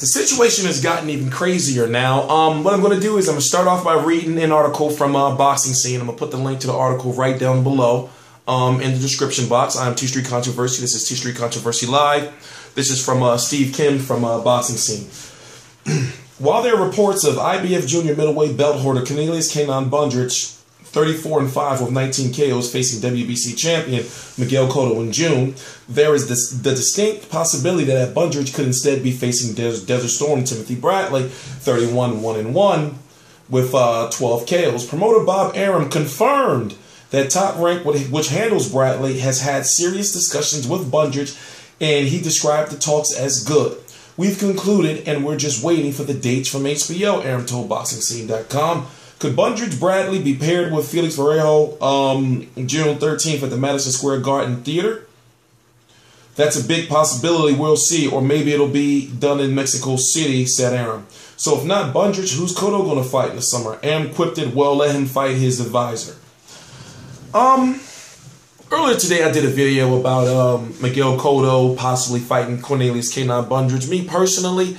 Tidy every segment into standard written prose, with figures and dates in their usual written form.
The situation has gotten even crazier now. What I'm going to do is I'm going to start off by reading an article from Boxing Scene. I'm going to put the link to the article right down below in the description box. I'm T Street Controversy. This is T Street Controversy Live. This is from Steve Kim from Boxing Scene. While there are reports of IBF Junior middleweight belt holder Cornelius Bundrage, 34-5 with 19 KOs, facing WBC Champion Miguel Cotto in June, there is the distinct possibility that Bundrage could instead be facing Desert Storm Timothy Bradley, 31-1-1 with 12 KOs. Promoter Bob Arum confirmed that Top Rank, which handles Bradley, has had serious discussions with Bundrage, and he described the talks as good. We've concluded, and we're just waiting for the dates from HBO, Arum told BoxingScene.com. Could Bundrage Bradley be paired with Felix Verrejo June 13th at the Madison Square Garden Theater? That's a big possibility. We'll see. Or maybe it'll be done in Mexico City, said Arum. So if not Bundrage, who's Cotto going to fight in the summer? Arum quipped it, well, let him fight his advisor. Earlier today I did a video about Miguel Cotto possibly fighting Cornelius Bundrage. Me personally,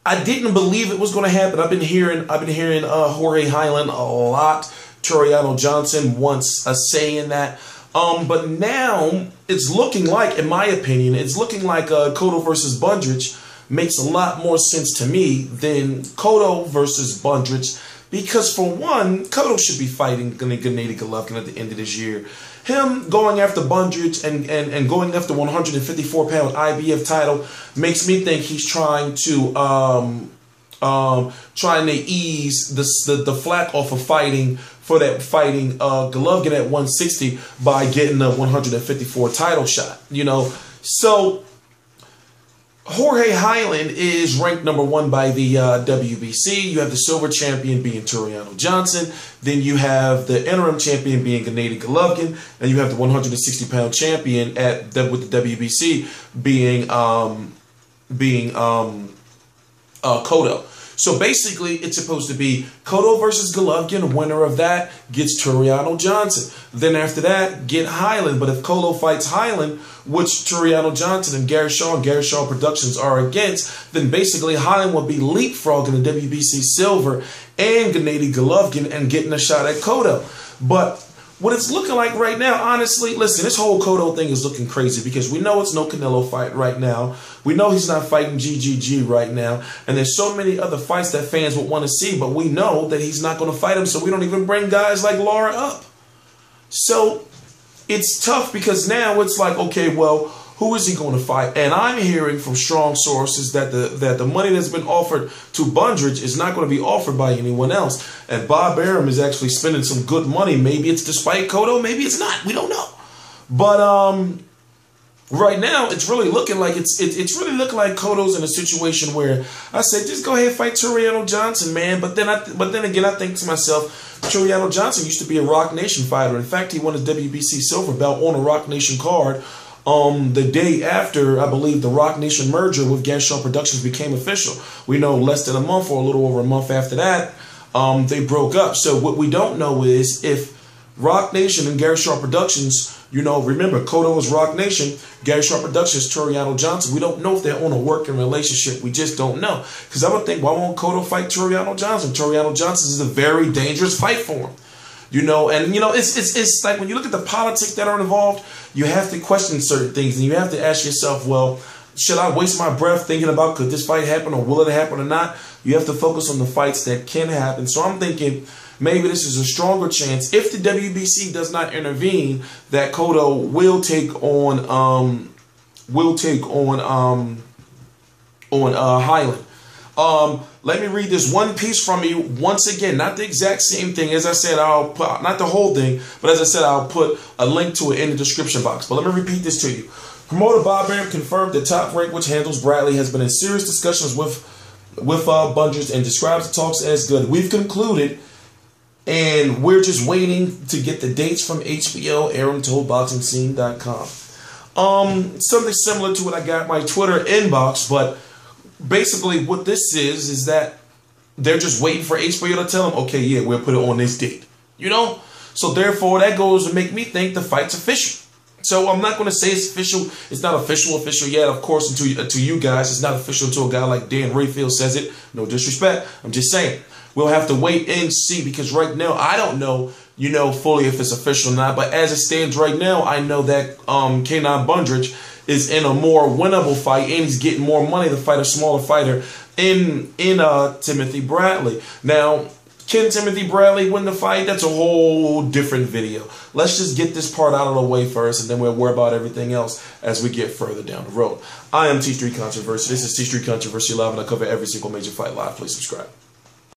I didn't believe it was going to happen. I've been hearing Jorge Heiland a lot. Tureano Johnson once saying that. But now it's looking like, in my opinion, it's looking like Cotto versus Bundrage makes a lot more sense to me than Cotto versus Bundrage. Because for one, Cotto should be fighting Gennady Golovkin at the end of this year. Him going after Bundrage and going after 154-pound IBF title makes me think he's trying to ease the flack off of fighting Golovkin at 160 by getting the 154 title shot. You know, so Jorge Heiland is ranked #1 by the WBC. You have the silver champion being Tureano Johnson. Then you have the interim champion being Gennady Golovkin, and you have the 160-pound champion with the WBC being Cotto. So basically, it's supposed to be Cotto versus Golovkin. Winner of that gets Tureano Johnson. Then after that, get Heiland. But if Cotto fights Heiland, which Tureano Johnson and Garrett Shaw Productions are against, then basically Heiland will be leapfrogging the WBC Silver and Gennady Golovkin and getting a shot at Cotto. But what it's looking like right now, honestly, listen, this whole Cotto thing is looking crazy because we know it's no Canelo fight right now. We know he's not fighting GGG right now. And there's so many other fights that fans would want to see, but we know that he's not going to fight him, so we don't even bring guys like Laura up. So it's tough because now it's like, okay, well, who is he going to fight? And I'm hearing from strong sources that the money that's been offered to Bundrage is not going to be offered by anyone else. And Bob Arum is actually spending some good money. Maybe it's despite Cotto, maybe it's not. We don't know. But right now, it's really looking like Cotto's in a situation where I say, just go ahead and fight Tureano Johnson, man. But then again, I think to myself, Tureano Johnson used to be a Rock Nation fighter. In fact, he won his WBC Silver belt on a Rock Nation card. The day after, I believe, the Rock Nation merger with Garrett Shaw Productions became official. We know less than a month or a little over a month after that, they broke up. So what we don't know is if Rock Nation and Garrett Shaw Productions, you know, remember, Cotto is Rock Nation, Garrett Shaw Productions, Tureano Johnson. We don't know if they're on a working relationship. We just don't know. Because I would think, why won't Cotto fight Tureano Johnson? Tureano Johnson is a very dangerous fight for him. You know, and you know, it's like when you look at the politics that are involved, you have to question certain things, and you have to ask yourself, well, should I waste my breath thinking about could this fight happen or will it happen or not? You have to focus on the fights that can happen. So I'm thinking maybe this is a stronger chance if the WBC does not intervene that Cotto will take on Heiland. Let me read this one piece from you once again. Not the exact same thing. As I said, I'll put, not the whole thing, but as I said, I'll put a link to it in the description box. But let me repeat this to you. Promoter Bob Arum confirmed that Top Rank, which handles Bradley, has been in serious discussions with Bundrage and describes the talks as good. We've concluded, and we're just waiting to get the dates from HBO, Arum told BoxingScene.com. Something similar to what I got my Twitter inbox, but basically what this is that they're just waiting for HBO to tell them, okay, yeah, we'll put it on this date. You know? So therefore, that goes to make me think the fight's official. So I'm not going to say it's official. It's not official yet, of course, until to you guys. It's not official until a guy like Dan Rayfield says it. No disrespect. I'm just saying. We'll have to wait and see, because right now I don't know, fully if it's official or not. But as it stands right now, I know that K9 Bundrage is in a more winnable fight, and he's getting more money to fight a smaller fighter in Timothy Bradley. Now, can Timothy Bradley win the fight? That's a whole different video. Let's just get this part out of the way first, and then we'll worry about everything else as we get further down the road. I am T Street Controversy. This is T Street Controversy Live, and I cover every single major fight live. Please subscribe.